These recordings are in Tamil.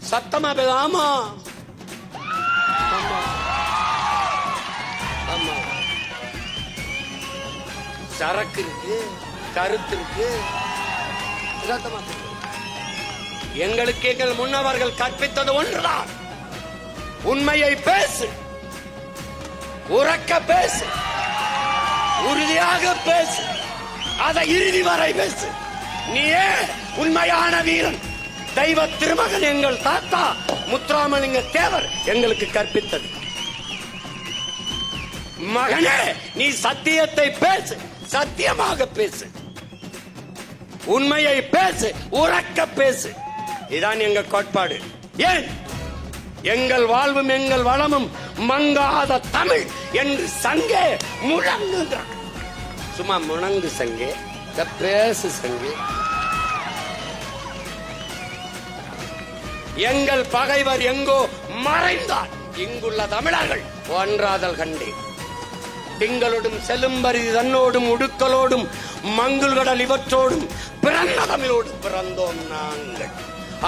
சத்தமா ஆமா ஆமா. சரக்கு இருக்கு, கருத்து இருக்கு. எங்களுக்கு எங்கள் முன்னவர்கள் கற்பித்தது ஒன்றுதான். உண்மையை பேசு, உறக்க பேசு, உறுதியாக பேசு, அதை இறுதி வரை பேசு. நீயே உண்மையான வீரன். தெய்வ திருமகன் எங்கள் தாத்தா முத்துராமலிங்க தேவர் எங்களுக்கு கற்பித்தது. மகனே, நீ சத்தியத்தை பேசு, சத்தியமாக பேசு, உண்மையை பேசு, உறக்க பேசு. இதான் எங்க கோட்பாடு. ஏன் எங்கள் வாழ்வும் எங்கள் வளமும் மங்காத தமிழ் என்று சங்கே முழங்குகிறார். சும்மா முழங்கு சங்கே, பேசு சங்கே. எங்கள் பகைவர் எங்கோ மறைந்தார், இங்குள்ள தமிழர்கள் ஒன்றாதல் கண்டேன். திங்களோடும் செலும்பரி தன்னோடும் உடுக்கலோடும் மங்குள்கடல் இவற்றோடும் பிறந்த தமிழோடு பிறந்தோம் நாங்கள்.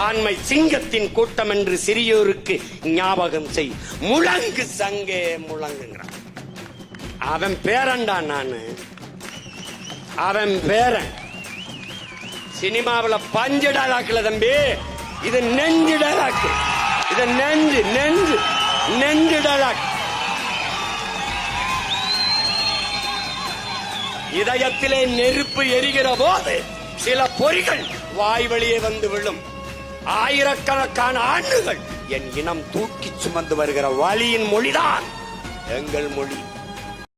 ஆண்மை சிங்கத்தின் கூட்டம் என்று சிறியோருக்கு ஞாபகம் செய். முழங்கு சங்கே முழங்குங்கிறான். அவன் பேரன்டா நானு, அவன் பேரன். சினிமாவில் பஞ்சு டைலாக்ல தம்பி, இது நெஞ்சு டைலாக். இது நெஞ்சு நெஞ்சு நெஞ்சு டைலாக். இதயத்திலே நெருப்பு எரிகிற போது சில பொறிகள் வாய் வழியே வந்து விழும். ஆயிரக்கணக்கான ஆண்டுகள் என் இனம் தூக்கி சுமந்து வருகிற வலியின் மொழிதான் எங்கள் மொழி.